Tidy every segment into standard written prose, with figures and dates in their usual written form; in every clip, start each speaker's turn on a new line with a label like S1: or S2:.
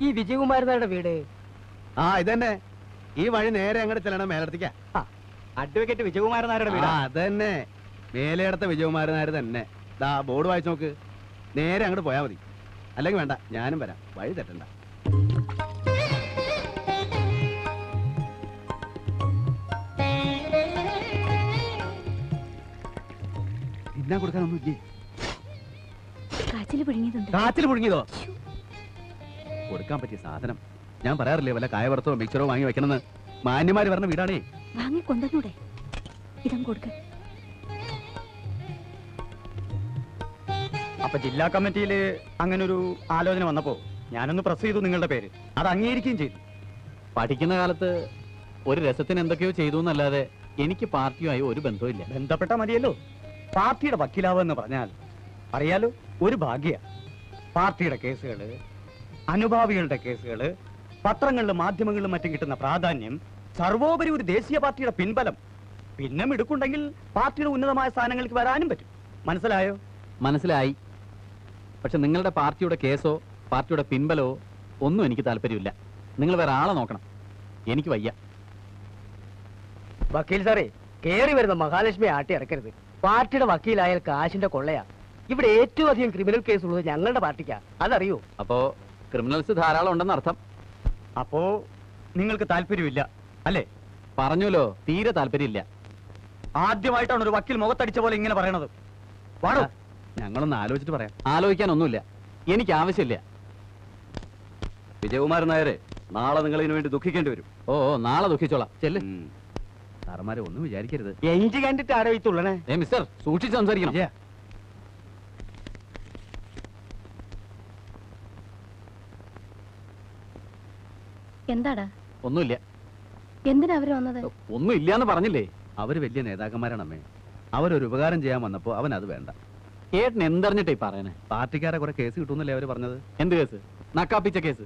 S1: ഈ വിജയകുമാരൻ നായരുടെ വീട്?
S2: ആ ഇതന്നെ. ഈ വഴി നേരെ അങ്ങോട്ട് ചെല്ലണം മേലടത്തേക്കാ.
S1: അഡ്വക്കേറ്റ് വിജയകുമാരൻ നായരുടെ വീട്?
S2: അതന്നെ, മേലേടത്തെ വിജയകുമാരൻ നായർ തന്നെ. ദാ ബോർഡ് വായിച്ചു നോക്ക്. നേരെ അങ്ങോട്ട് പോയാൽ മതി. അല്ലെങ്കിൽ വേണ്ട, ഞാനും വരാം, വഴി തെറ്റണ്ട. തിന്നാൻ കൊടുക്കാനൊന്നുമില്ലേ? കാച്ചിൽ പുഴുങ്ങിയതോ? കൊടുക്കാൻ പറ്റിയ സാധനം ഞാൻ പറയാറില്ലേ, വല്ല കായവറുത്തോ മിക്സറോ വാങ്ങി വെക്കണമെന്ന്. മാന്യമാര് പറഞ്ഞ വീടാണേ.
S3: വാങ്ങി കൊണ്ടുവന്നൂടെ? ഇതം കൊടുക്ക.
S1: അപ്പൊ ജില്ലാ കമ്മിറ്റിയില് അങ്ങനെ ഒരു ആലോചന വന്നപ്പോ ഞാനൊന്ന് പ്രസ് ചെയ്തു നിങ്ങളുടെ പേര്. അത് അംഗീകരിക്കുകയും ചെയ്തു.
S4: പഠിക്കുന്ന കാലത്ത് ഒരു രസത്തിന് എന്തൊക്കെയോ ചെയ്തു എന്നല്ലാതെ എനിക്ക് പാർട്ടിയുമായി ഒരു ബന്ധവുമില്ല.
S1: ബന്ധപ്പെട്ട മതിയല്ലോ. പാർട്ടിയുടെ വക്കീലാവെന്ന് പറഞ്ഞാൽ അറിയാലോ, ഒരു ഭാഗ്യ. പാർട്ടിയുടെ കേസുകള്, അനുഭാവികളുടെ കേസുകള്, പത്രങ്ങളിലും മാധ്യമങ്ങളിലും മറ്റും കിട്ടുന്ന പ്രാധാന്യം, സർവോപരി ഒരു ദേശീയ പാർട്ടിയുടെ പിൻബലം, പിന്നെ മിടുക്കുണ്ടെങ്കിൽ പാർട്ടിയുടെ ഉന്നതമായ സ്ഥാനങ്ങൾക്ക് വരാനും പറ്റും. മനസ്സിലായോ?
S4: മനസ്സിലായി. പക്ഷെ നിങ്ങളുടെ പാർട്ടിയുടെ കേസോ പാർട്ടിയുടെ പിൻബലമോ ഒന്നും എനിക്ക് താല്പര്യമില്ല. നിങ്ങൾ വേറെ ആളെ നോക്കണം. എനിക്ക് വയ്യ.
S1: വക്കീൽ സാറേ, കേറി വരുന്ന മഹാലക്ഷ്മി ആട്ടി ഇറക്കരുത്. പാർട്ടിയുടെ വക്കീലായാൽ കാശിന്റെ കൊള്ളയാ. ഇവിടെ ഏറ്റവും അധികം ക്രിമിനൽ കേസ് ഉള്ളത് ഞങ്ങളുടെ പാർട്ടിക്കാ, അതറിയോ?
S4: അപ്പോ ക്രിമിനൽസ് ധാരാളം ഉണ്ടെന്ന് അർത്ഥം.
S1: അപ്പോ നിങ്ങൾക്ക് താല്പര്യമില്ല അല്ലേ?
S4: പറഞ്ഞല്ലോ, തീരെ താല്പര്യമില്ല.
S1: ആദ്യമായിട്ടാണ് ഒരു വക്കീൽ മുഖത്തടിച്ച പോലെ ഇങ്ങനെ പറയണത്. വാടോ,
S2: ഞങ്ങളൊന്ന് ആലോചിച്ചിട്ട് പറയാം.
S4: ആലോചിക്കാനൊന്നുമില്ല, എനിക്ക് ആവശ്യമില്ല.
S2: വിജയകുമാരൻ നായരെ, നാളെ നിങ്ങൾ ഇതിനു വേണ്ടി ദുഃഖിക്കേണ്ടി വരും.
S4: ഓ നാളെ ദുഃഖിച്ചോളാം. ചെല്ല്.
S2: സാറന്മാരെ ഒന്നും വിചാരിക്കരുത്.
S1: എഞ്ചി കണ്ടിട്ട് ആരോ ഈ തുള്ളണേ?
S4: മിസ്റ്റർ, സൂക്ഷിച്ച് സംസാരിക്കണം.
S3: എന്താടാ?
S4: ഒന്നുമില്ല.
S3: എന്തിനാ അവര് വന്നത്?
S4: ഒന്നും ഇല്ലാന്ന് പറഞ്ഞില്ലേ?
S2: അവര് വലിയ നേതാക്കന്മാരാണ് അമ്മേ. അവരൊരു ഉപകാരം ചെയ്യാൻ വന്നപ്പോ അവൻ അത് വേണ്ട.
S4: ഏട്ടൻ എന്തറിഞ്ഞിട്ടേ പറയണേ?
S2: പാർട്ടിക്കാരെ കുറെ കേസ് കിട്ടുന്നല്ലേ അവര് പറഞ്ഞത്.
S4: എന്ത് കേസ്? നക്കാപ്പിച്ച കേസ്.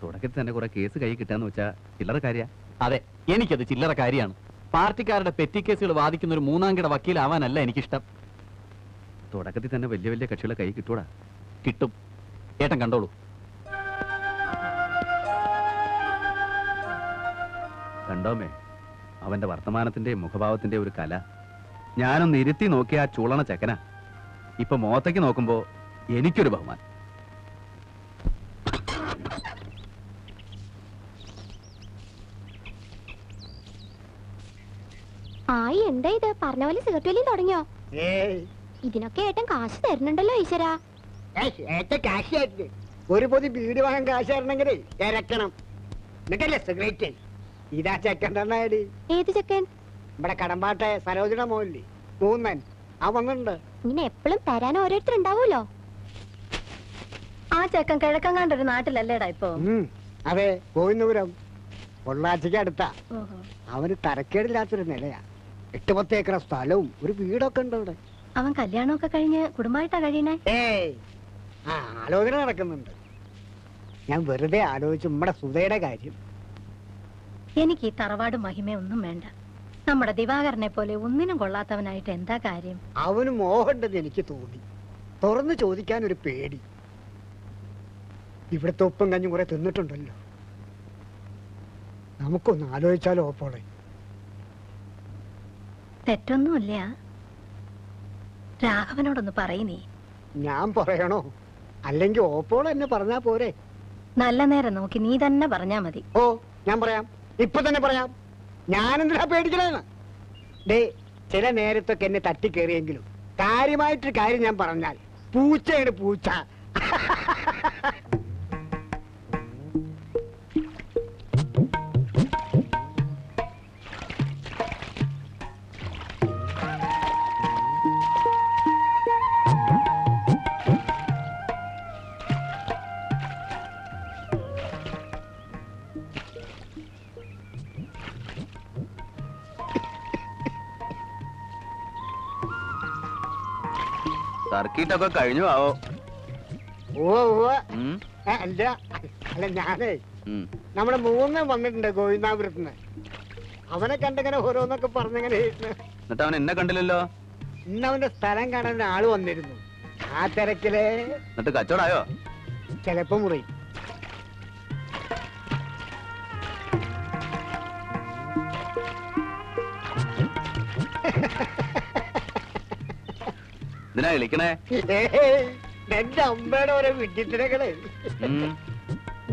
S2: തുടക്കത്തിൽ തന്നെ കുറെ കേസ് കൈ കിട്ടാന്ന് വെച്ചാ ചില്ലറ കാര്യ.
S4: അതെ, എനിക്കത് ചില്ലറ കാര്യമാണ്. പാർട്ടിക്കാരുടെ പെറ്റി കേസുകൾ വാദിക്കുന്ന ഒരു മൂന്നാംകിട വക്കീലാവാനല്ല എനിക്കിഷ്ടം.
S2: തുടക്കത്തിൽ തന്നെ വലിയ വലിയ കക്ഷികളെ കൈ കിട്ടൂടാ.
S4: കിട്ടും. ഏട്ടൻ കണ്ടോളൂ.
S2: കണ്ടോമേ, അവന്റെ വർത്തമാനത്തിന്റെ മുഖഭാവത്തിന്റെ ഒരു കല. ഞാനൊന്ന് ഇരുത്തി നോക്കിയ ആ ചൂളണ ചെക്കന. ഇപ്പൊ മുഖത്തേക്ക് നോക്കുമ്പോ എനിക്കൊരു ബഹുമാനം.
S3: ആയി എന്താ ഇത്? പറഞ്ഞ പോലെ സിഗരറ്റ് വലിയും തുടങ്ങിയോ? ഇതിനൊക്കെ ഏട്ടൻ കാശ് തരുന്നുണ്ടല്ലോ ഈശ്വരാ.
S5: ഒരു പൊതി ബീഡി വാങ്ങാൻ കാശ് തരണമെങ്കിലേ ഇറക്കണം. എന്നിട്ടല്ലേ സിഗരറ്റ്. ഇതാ ചെക്കൻ തന്നാടി.
S3: ഏത് ചെക്കൻ?
S5: ഇവിടെ കടമ്പാട്ടെ സരോജന മോഹൻലി മൂന്നൻ ആ വന്നിട്ടുണ്ട്.
S3: ഇങ്ങനെ എപ്പോഴും തരാൻ ഓരോരുത്തരുണ്ടാവൂലോ. ആ ചെക്കൻ കിഴക്കങ്ങാണ്ടൊരു നാട്ടിലല്ലേടാ ഇപ്പൊ?
S5: അതെ, കോയിന്നപുരം പൊള്ളാച്ചിക്ക് അടുത്താ. അവന് തരക്കേടില്ലാത്തൊരു നിലയാ. 8-10 ഏക്കർ സ്ഥലവും ഒരു വീടൊക്കെ ഉണ്ട് അവിടെ.
S3: അവൻ കല്യാണമൊക്കെ കഴിഞ്ഞ് കുടുംബമായിട്ടാ കഴിയണേ?
S5: ആലോചന നടക്കുന്നുണ്ട്. ഞാൻ വെറുതെ ആലോചിച്ചു നമ്മുടെ സുധയുടെ കാര്യം.
S3: എനിക്ക് ഈ തറവാട് മഹിമയൊന്നും വേണ്ട. നമ്മുടെ ദിവാകരനെ പോലെ ഒന്നിനും കൊള്ളാത്തവനായിട്ട് എന്താ കാര്യം?
S5: അവന് മോഹമുണ്ടെന്ന് എനിക്ക് തോന്നി. തുറന്നു ചോദിക്കാൻ ഒരു പേടി. ഇവിടുത്തെ ഉപ്പും കഞ്ഞും കുറെ തിന്നിട്ടുണ്ടല്ലോ. നമുക്കൊന്ന് ആലോചിച്ചാലോ ഓപ്പോളെ?
S3: തെറ്റൊന്നുമില്ല. രാഘവനോടൊന്ന് പറയുന്നേ.
S5: ഞാൻ പറയണോ? അല്ലെങ്കിൽ ഓപ്പോൾ എന്നെ പറഞ്ഞാ പോരെ?
S3: നല്ല നേരം നോക്കി നീ തന്നെ പറഞ്ഞാ മതി.
S5: ഓ, ഞാൻ പറയാം, ഇപ്പൊ തന്നെ പറയാം. ഞാനെന്തിനാ പേടിക്കണേന്ന്? ഡേ, ചില നേരത്തൊക്കെ എന്നെ തട്ടിക്കേറിയെങ്കിലും കാര്യമായിട്ടൊരു കാര്യം ഞാൻ പറഞ്ഞാൽ പൂച്ചയാണ് പൂച്ച.
S2: സർക്കിട്ടൊക്കെ കഴിഞ്ഞു ആവോ?
S5: അല്ല അല്ല, ഞാനേ നമ്മുടെ മൂന്ന് വന്നിട്ടുണ്ട് ഗോവിന്ദാപുരത്തുനിന്ന്. അവനെ കണ്ടിങ്ങനെ ഓരോന്നൊക്കെ പറഞ്ഞിങ്ങനെ.
S2: എന്നിട്ട് അവൻ എന്നെ കണ്ടില്ലല്ലോ.
S5: ഇന്ന് അവന്റെ സ്ഥലം കാണാൻ ആള് വന്നിരുന്നു. ആ തിരക്കില്
S2: എന്നിട്ട് കച്ചവടായോ?
S5: ചിലപ്പോ മുറി.
S2: എന്തിനാ വിളിക്കണേ?
S5: എന്റെ അമ്മയുടെ ഓരോ വിഡ്ഢിത്തരങ്ങളെ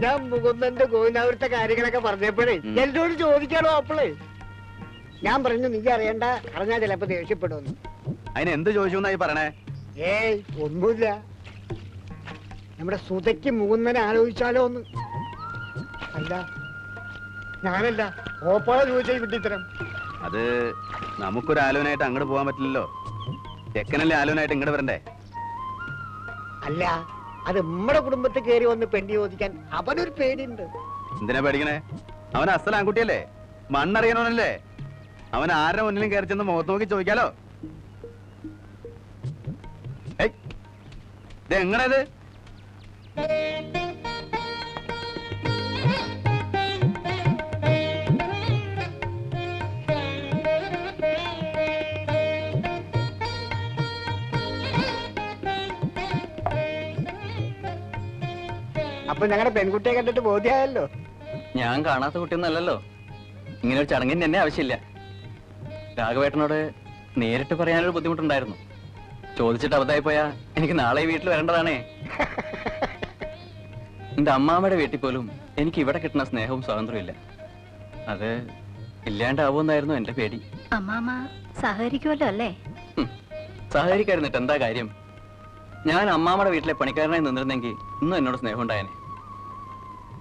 S5: ഞാൻ മുകുന്ദന്റെ ഗോവിന്ദാപുരത്തെ കാര്യങ്ങളൊക്കെ പറഞ്ഞപ്പോഴേ എന്നോട് ചോദിക്കാണോ അപ്പോളേ ഞാൻ പറഞ്ഞു നീ അറിയണ്ട, അറിഞ്ഞാ ചിലപ്പോ ദേഷ്യപ്പെടുമെന്ന്.
S2: അതിന് എന്ത് ചോദിച്ചു എന്നായി പറയണേ?
S5: ഏയ് ഒന്നുമില്ല, നമ്മുടെ സുതയ്ക്ക് മുകുന്ദനെ ആലോചിച്ചാലോ ഒന്ന്. അല്ല ഞാനല്ല, ഓപ്പാള ചോദിച്ചാൽ വിട്ടിത്തരം.
S2: അത് നമുക്കൊരു ആലോചനയായിട്ട് അങ്ങോട്ട് പോകാൻ പറ്റില്ലല്ലോ. ചെക്കനല്ലേ ആലോചനയായിട്ട് ഇങ്ങോട്ട് വരണ്ടേ?
S5: അല്ല, അത് നമ്മുടെ കുടുംബത്തിൽ കയറി വന്ന് പെണ്ണി ചോദിക്കാൻ അവനൊരു പേടിയുണ്ട്.
S2: എന്തിനാ പേടിക്കണേ? അവൻ അസൽ ആൺകുട്ടിയല്ലേ, മണ്ണറിയണവനല്ലേ. അവൻ ആരുടെ മുന്നിലും കയറി ചെന്ന് മുഖത്ത് നോക്കി ചോദിക്കാലോ. ഇത് എങ്ങനെയത്?
S5: അപ്പൊ ഞങ്ങളുടെ പെൺകുട്ടിയെ കണ്ടിട്ട് ബോധ്യമായല്ലോ.
S6: ഞാൻ കാണാത്ത കുട്ടിയൊന്നല്ലല്ലോ. ഇങ്ങനെ ഒരു ചടങ്ങിന് എന്നെ ആവശ്യമില്ല. രാഘവേട്ടനോട് നേരിട്ട് പറയാനൊരു ബുദ്ധിമുട്ടുണ്ടായിരുന്നു. ചോദിച്ചിട്ട് അബദ്ധമായി പോയാ എനിക്ക് നാളെ വീട്ടിൽ വരേണ്ടതാണേ. എന്റെ അമ്മാമ്മയുടെ വീട്ടിൽ പോലും എനിക്ക് ഇവിടെ കിട്ടുന്ന സ്നേഹവും സ്വാതന്ത്ര്യവും ഇല്ല. അത് ഇല്ലാണ്ടാവുമെന്നായിരുന്നു എന്റെ പേടി.
S3: അമ്മാമ സഹകരിക്കുമല്ലോ അല്ലേ?
S6: സഹകരിക്കായിരുന്നിട്ട് എന്താ കാര്യം? ഞാൻ അമ്മാമ്മയുടെ വീട്ടിലെ പണിക്കാരനായി നിന്നിരുന്നെങ്കിൽ ഇന്നും എന്നോട് സ്നേഹം ഉണ്ടായേനെ.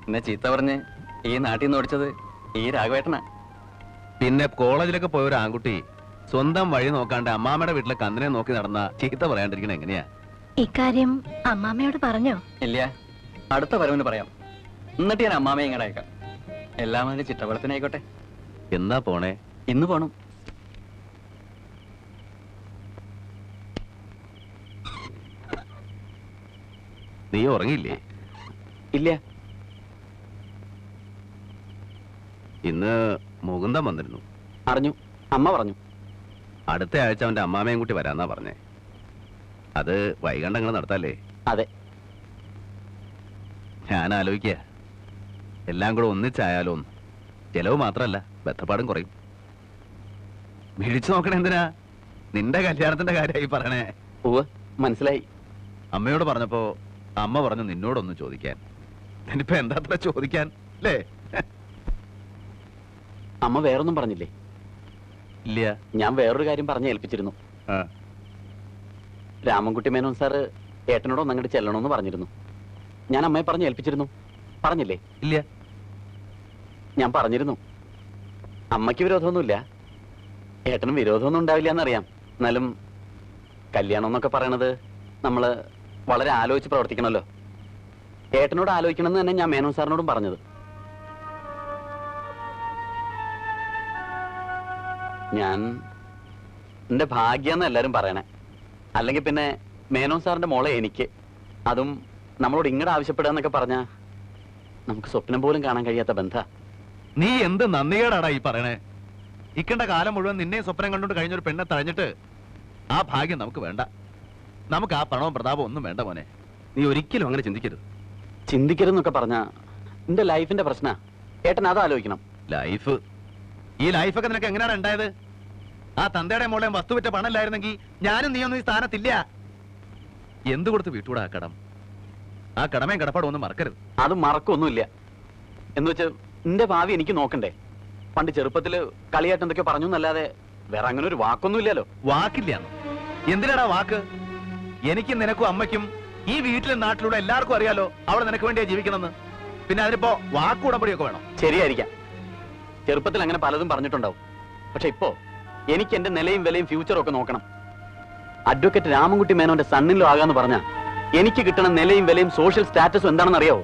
S6: എന്നെ ചീത്ത പറഞ്ഞ് ഈ നാട്ടിൽ നിന്ന് ഓടിച്ചത് ഈ രാഘവേട്ടനാ.
S2: പിന്നെ കോളേജിലൊക്കെ പോയ ഒരു ആൺകുട്ടി സ്വന്തം വഴി നോക്കാണ്ട് അമ്മാമ്മയുടെ വീട്ടിലെ കന്നിനെ നോക്കി നടന്ന ചീത്ത പറയാണ്ടിരിക്കണ എങ്ങനെയാ?
S3: ഇക്കാര്യം അമ്മാമ്മയോട് പറഞ്ഞോ?
S6: ഇല്ല, അടുത്ത വരവിന് പറയാം. എന്നിട്ട് ഞാൻ അമ്മാമയെ ഇങ്ങോട്ട് അയക്കാം. എല്ലാം അതിന്റെ ചിട്ടവളത്തിനായിക്കോട്ടെ.
S2: എന്നാ പോണേ?
S6: ഇന്ന് പോണം.
S2: നീ ഉറങ്ങിയില്ലേ?
S6: ഇല്ല.
S2: ഇന്ന് മുകുന്ദൻ വന്നിരുന്നു.
S6: അറിഞ്ഞു, അമ്മ പറഞ്ഞു.
S2: അടുത്ത ആഴ്ച അവന്റെ അമ്മാമയും കൂട്ടി വരാന്നാ പറഞ്ഞേ. അത് വൈകണ്ടങ്ങൾ നടത്താല്ലേ?
S6: അതെ.
S2: ഞാൻ ആലോചിക്കുക, എല്ലാം കൂടെ ഒന്നിച്ചായാലോ. ചെലവ് മാത്രല്ല, ബന്ധപ്പാടും കുറയും. വിളിച്ചു നോക്കണേ എന്തിനാ? നിന്റെ കല്യാണത്തിന്റെ കാര്യമായി പറയണേ.
S6: ഉവ്വ്, മനസ്സിലായി.
S2: അമ്മയോട് പറഞ്ഞപ്പോ അമ്മ പറഞ്ഞു നിന്നോടൊന്നും ചോദിക്കാൻ. ഇനിയിപ്പോ എന്താ അത്ര ചോദിക്കാൻ അല്ലേ?
S6: അമ്മ വേറൊന്നും പറഞ്ഞില്ലേ?
S2: ഇല്ല.
S6: ഞാൻ വേറൊരു കാര്യം പറഞ്ഞ് ഏൽപ്പിച്ചിരുന്നു. രാമൻകുട്ടി മേനോൻ സാറ് ഏട്ടനോട് ഒന്നങ്ങോട്ട് ചെല്ലണമെന്ന് പറഞ്ഞിരുന്നു. ഞാൻ അമ്മയെ പറഞ്ഞ് ഏൽപ്പിച്ചിരുന്നു. പറഞ്ഞില്ലേ?
S2: ഇല്ല.
S6: ഞാൻ പറഞ്ഞിരുന്നു. അമ്മയ്ക്ക് വിരോധമൊന്നുമില്ല, ഏട്ടനും വിരോധമൊന്നും ഉണ്ടാവില്ല എന്നറിയാം. എന്നാലും കല്യാണം എന്നൊക്കെ പറയണത് നമ്മള് വളരെ ആലോചിച്ച് പ്രവർത്തിക്കണമല്ലോ. ഏട്ടനോട് ആലോചിക്കണമെന്ന് തന്നെ ഞാൻ മേനോൻ സാറിനോടും പറഞ്ഞത്. ഞാൻ എന്റെ ഭാഗ്യാന്ന് എല്ലാരും പറയണേ. അല്ലെങ്കിൽ പിന്നെ മേനോൻ സാറിന്റെ മോളെ എനിക്ക്, അതും നമ്മളോട് ഇങ്ങോട്ട് ആവശ്യപ്പെടുക എന്നൊക്കെ പറഞ്ഞാ നമുക്ക് സ്വപ്നം പോലും കാണാൻ കഴിയാത്ത ബന്ധ.
S2: നീ എന്ത് നന്ദികേടാടാ ഈ പറയണേ? ഇക്കണ്ട കാലം മുഴുവൻ നിന്നെ സ്വപ്നം കണ്ടുകൊണ്ട് കഴിഞ്ഞൊരു പെണ്ണെ തഴഞ്ഞിട്ട് ആ ഭാഗ്യം നമുക്ക് വേണ്ട. നമുക്ക് ആ പണവും പ്രതാപവും ഒന്നും വേണ്ട മോനെ. നീ ഒരിക്കലും അങ്ങനെ ചിന്തിക്കരുത്.
S6: ചിന്തിക്കരുതെന്നൊക്കെ പറഞ്ഞാ എന്റെ ലൈഫിന്റെ പ്രശ്ന. ഏട്ടൻ അത് ആലോചിക്കണം.
S2: ലൈഫ്? ഈ ലൈഫൊക്കെ നിനക്ക് എങ്ങനെയാണ് ഉണ്ടായത്? ആ തന്തയുടെ മോളെ വസ്തു വിറ്റ പണമില്ലായിരുന്നെങ്കിൽ ഞാനും നീയൊന്നും ഈ സ്ഥാനത്തില്ല. എന്ത് കൊടുത്ത് വീട്ടുകൂടെ ആ കടം? ആ കടമയും കടപ്പാടും ഒന്നും മറക്കരുത്.
S6: അത് മറക്കൊന്നുമില്ല. എന്ന് വെച്ച് എന്റെ ഭാവി എനിക്ക് നോക്കണ്ടേ? പണ്ട് ചെറുപ്പത്തില് കളിയായിട്ട് എന്തൊക്കെയോ പറഞ്ഞു എന്നല്ലാതെ വേറെ അങ്ങനെ ഒരു വാക്കൊന്നും ഇല്ലല്ലോ.
S2: വാക്കില്ല? എന്തിനാടാ വാക്ക്? എനിക്കും നിനക്കും അമ്മയ്ക്കും ഈ വീട്ടിലെ നാട്ടിലൂടെ എല്ലാവർക്കും അറിയാലോ അവിടെ നിനക്ക് വേണ്ടിയാ ജീവിക്കണമെന്ന്. പിന്നെ അതിനിപ്പോ വാക്കുടമ്പടിയൊക്കെ വേണം.
S6: ശരിയായിരിക്കാം, ചെറുപ്പത്തിൽ അങ്ങനെ പലതും പറഞ്ഞിട്ടുണ്ടാവും. പക്ഷെ ഇപ്പോ എനിക്ക് എന്റെ നിലയും വിലയും ഫ്യൂച്ചറും ഒക്കെ നോക്കണം. അഡ്വക്കേറ്റ് രാമൻകുട്ടി മേനോന്റെ സണ്ണിലോ ആകാന്ന് പറഞ്ഞാ എനിക്ക് കിട്ടണ നിലയും വിലയും സോഷ്യൽ സ്റ്റാറ്റസും എന്താണെന്ന് അറിയാവോ?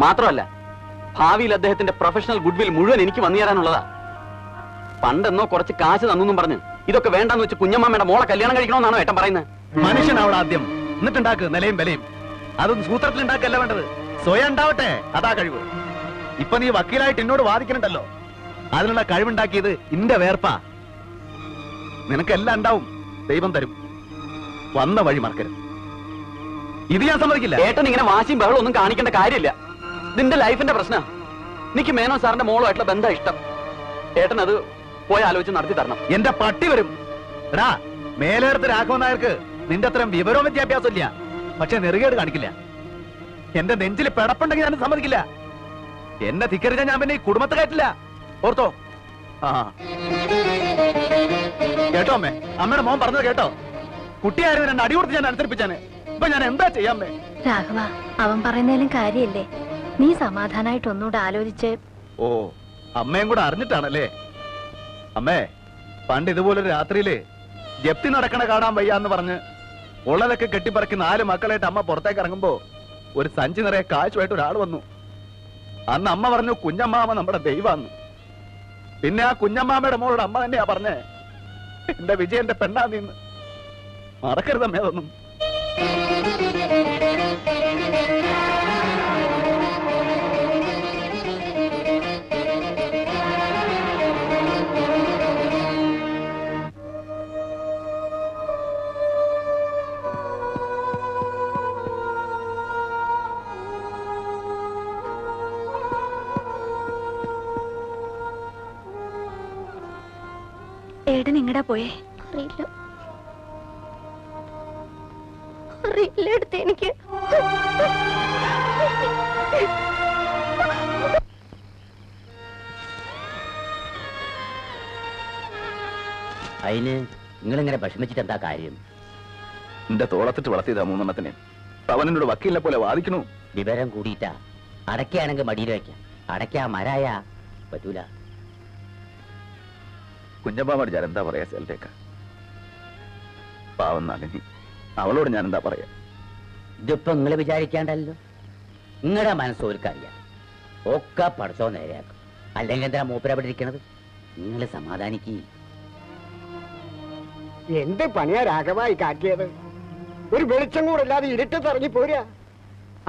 S6: മാത്രമല്ല ഭാവിയിൽ അദ്ദേഹത്തിന്റെ പ്രൊഫഷണൽ ഗുഡ്വിൽ മുഴുവൻ എനിക്ക് വന്നു തരാനുള്ളതാ. പണ്ടെന്നോ കുറച്ച് കാശ് തന്നെന്നും പറഞ്ഞ് ഇതൊക്കെ വേണ്ടെന്ന് വെച്ച് കുഞ്ഞമ്മയുടെ മോളെ കല്യാണം കഴിക്കണമെന്നാണോ ഏട്ടൻ പറയുന്നത്?
S2: മനുഷ്യനാവണം ആദ്യം, എന്നിട്ടുണ്ടാക്ക് നിലയും വിലയും. അതൊന്നും സൂത്രത്തിൽ ഉണ്ടാക്കല്ല വേണ്ടത്, സ്വയം ഉണ്ടാവട്ടെ. അതാ കഴിവ്. ഇപ്പൊ നീ വക്കീലായിട്ട് എന്നോട് വാദിക്കണുണ്ടല്ലോ, അതിനുള്ള കഴിവുണ്ടാക്കിയത് ഇന്റെ വേർപ്പാ. നിനക്കെല്ലാം ഉണ്ടാവും, ദൈവം തരും. വന്ന വഴി മറക്കരുത്. ഇത് ഞാൻ സമ്മതിക്കില്ല.
S6: ഏട്ടൻ ഇങ്ങനെ വാശിയും ബഹളം ഒന്നും കാണിക്കേണ്ട കാര്യമില്ല. ഇതിന്റെ ലൈഫിന്റെ പ്രശ്നം. എനിക്ക് മേനോൻ സാറിന്റെ മോളുമായിട്ടുള്ള ബന്ധം ഇഷ്ടം. ഏട്ടൻ അത് പോയി ആലോചിച്ച് നടത്തി തരണം.
S2: എന്റെ പട്ടി വരും. എടാ, മേലേടത്ത് രാഘവൻ നായർക്ക് നിന്റെ അത്രയും വിവരവും വിദ്യാഭ്യാസം ഇല്ല, പക്ഷെ നെറുകേട് കാണിക്കില്ല. എന്റെ നെഞ്ചിൽ പിടപ്പുണ്ടെങ്കിൽ ഞാൻ സമ്മതിക്കില്ല. എന്നെ ധിക്കരിച്ചാൽ ഞാൻ പിന്നെ ഈ കുടുംബത്തെ കയറ്റില്ല. ഓർത്തോ? ആ കേട്ടോ അമ്മേ, അമ്മയുടെ മോൻ പറഞ്ഞത് കേട്ടോ? കുട്ടിയായിരുന്നു രണ്ട് അടി കൊടുത്ത് ഞാൻ അനുസരിപ്പിച്ചാന്. ഇപ്പൊ ഞാൻ എന്താ ചെയ്യാമ്മേ?
S3: രാഘവ, അവൻ പറയുന്നതിലും കാര്യല്ലേ, നീ സമാധാനായിട്ട് ഒന്നുകൂടെ ആലോചിച്ച്.
S2: ഓ, അമ്മയും കൂടെ അറിഞ്ഞിട്ടാണല്ലേ? അമ്മേ, പണ്ട് ഇതുപോലൊരു രാത്രിയില് ജപ്തി നടക്കണ കാണാൻ വയ്യാന്ന് പറഞ്ഞ് ഉള്ളതൊക്കെ കെട്ടിപ്പറക്കി 4 മക്കളായിട്ട് അമ്മ പുറത്തേക്ക് ഇറങ്ങുമ്പോ ഒരു സഞ്ചി നിറയെ കാശുമായിട്ട് ഒരാൾ വന്നു. അന്ന് അമ്മ പറഞ്ഞു കുഞ്ഞമ്മാമ നമ്മുടെ ദൈവാന്ന്. പിന്നെ ആ കുഞ്ഞമ്മാമയുടെ മോളോട് അമ്മ തന്നെയാ പറഞ്ഞേ, എന്റെ വിജയന്റെ പെണ്ണാ നീന്ന്. മറക്കരുതമ്മേ അതൊന്നും.
S3: ഏടൻ എങ്ങടാ പോയേ? അറിയില്ല, അറിയില്ല എടുത്ത് എനിക്ക്.
S7: അതിന് നിങ്ങളിങ്ങനെ വിഷമിച്ചിട്ട് എന്താ കാര്യം?
S2: എന്റെ തോളത്തിട്ട് വളർത്തിയതാ 3 അവനോട് വക്കീലിനെ പോലെ വാദിക്കണു.
S7: വിവരം കൂടിയിട്ടാ. അടയ്ക്കാണെങ്കിൽ മടിയിൽ വയ്ക്കാം, അടയ്ക്കാ മരായ പറ്റൂല.
S2: കുഞ്ഞമ്മാമോട് ഞാൻ എന്താ പറയാ സെൽറ്റേക്ക? പാവം നളിനി, അവളോട് ഞാൻ എന്താ പറയാ?
S7: ഇതിപ്പോ നിങ്ങള് വിചാരിക്കാണ്ടല്ലോ, നിങ്ങളുടെ മനസ്സോർക്കറിയാം. ഒക്കെ പഠിച്ചോ നേരെയാക്കും. അല്ലെങ്കിൽ എന്താ മൂപ്പര അവിടെ ഇരിക്കണത്? നിങ്ങൾ സമാധാനിക്ക്.
S5: എന്ത് പണിയാ രാഘവായി കാട്ടിയത്? ഒരു വെളിച്ചം കൂടെ ഇല്ലാതെ ഇരുട്ടത്ത് ഇറങ്ങി പോരാ.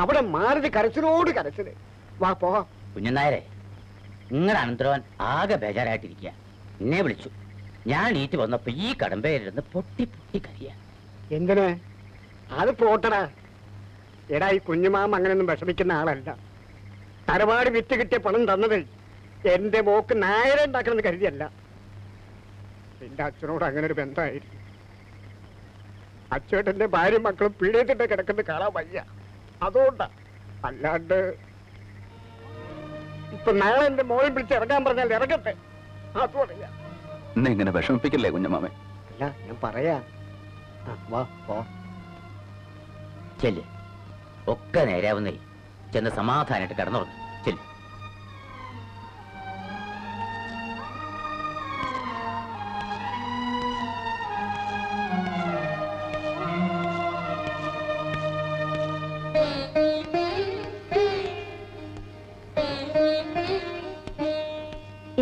S5: അവിടെ മാരുതി കരച്ചിലോട് കരച്ചില്. വാ പോവാം.
S7: കുഞ്ഞനായരെ, നിങ്ങളുടെ അനന്തരവൻ ആകെ ബേജാറായിട്ടിരിക്കുക. എന്നെ വിളിച്ചു. ഞാൻ ഈറ്റ് വന്നപ്പോ ഈ കടമ്പേരിരുന്ന് പൊട്ടി പൊട്ടി കരിയ.
S5: എന്തിന്? അത് പോട്ടടാ. എടാ, ഈ കുഞ്ഞുമാമ അങ്ങനെയൊന്നും വിഷമിക്കുന്ന ആളല്ല. തറവാട് വിറ്റ് കിട്ടിയ പണം തന്നത് എന്റെ മോക്ക് നായരെ ഉണ്ടാക്കണമെന്ന് കരുതിയല്ല. എന്റെ അച്ഛനോട് അങ്ങനെ ഒരു ബന്ധമായിരുന്നു. അച്ഛേട്ടന്റെ ഭാര്യയും മക്കളും പീഡിയത്തിട്ട് കിടക്കുന്നത് കാണാൻ വയ്യ, അതുകൊണ്ടാ. അല്ലാണ്ട് ഇപ്പൊ നാളെ എന്റെ മോളെ വിളിച്ച് ഇറങ്ങാൻ പറഞ്ഞാൽ ഇറങ്ങട്ടെ, അത് പറയാ.
S2: എന്നെ ഇങ്ങനെ വിഷമിപ്പിക്കില്ലേ കുഞ്ഞമ്മാമേ?
S5: അല്ല, ഞാൻ പറയാ. വാ പോ.
S7: ചെല്ല്, ഒക്കെ നേരാവുന്നേ. ചെന്ന് സമാധാനായിട്ട് കിടന്നുറങ്ങും. ചെല്ല്.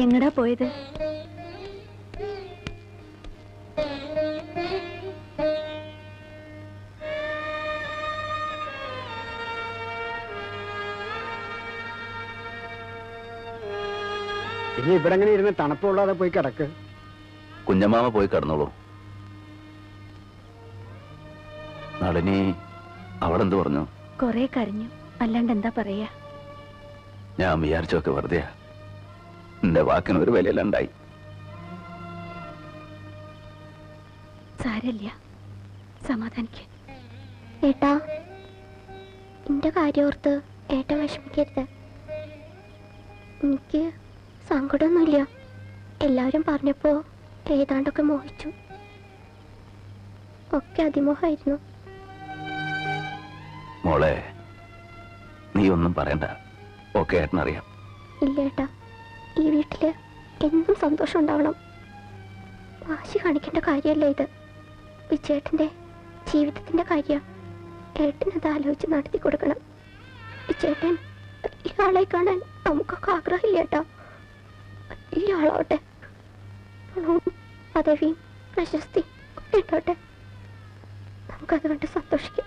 S3: എങ്ങടാ പോയത്?
S5: ഇനി ഇവിടെ എങ്ങനെ ഇരുന്ന് തണുപ്പുള്ളാതെ പോയി കിടക്ക്.
S2: കുഞ്ഞമ്മാമ പോയി കിടന്നോളൂ. നളിനി അവളെന്ത് പറഞ്ഞു?
S3: കൊറേ കരഞ്ഞു, അല്ലാണ്ട് എന്താ പറയാ.
S2: ഞാൻ വിചാരിച്ചൊക്കെ വെറുതെയാ. എന്റെ വാക്കിന് ഒരു വിലയിലുണ്ടായി.
S3: സാരല്ല, സമാധാനിക്ക.
S8: ഏട്ടാ, എന്റെ കാര്യോർത്ത് ഏട്ടൻ വിഷമിക്കരുത്. എനിക്ക് സങ്കടമൊന്നുമില്ല. എല്ലാവരും പറഞ്ഞപ്പോ ഏതാണ്ടൊക്കെ മോഹിച്ചു. ഒക്കെ അതിമോഹമായിരുന്നു.
S2: മോളെ, നീ ഒന്നും പറയണ്ട, ഒക്കെ ഏട്ടനറിയാം.
S8: ഇല്ല ഏട്ടാ, ഈ വീട്ടില് എന്നും സന്തോഷം ഉണ്ടാവണം. വാശി കാണിക്കേണ്ട കാര്യമല്ല ഇത്. വിജയേട്ടന്റെ ജീവിതത്തിന്റെ കാര്യം ഏട്ടനത് ആലോചിച്ച് നടത്തി കൊടുക്കണം. വിജയേട്ടൻ ഈ ആളെ കാണാൻ നമുക്കൊക്കെ ആഗ്രഹമില്ല ഏട്ടാ. ഈ ആളാവട്ടെ, പദവിയും പ്രശസ്തി ഒക്കെ ഉണ്ടാവട്ടെ. നമുക്കത് കണ്ട് സന്തോഷിക്കാം.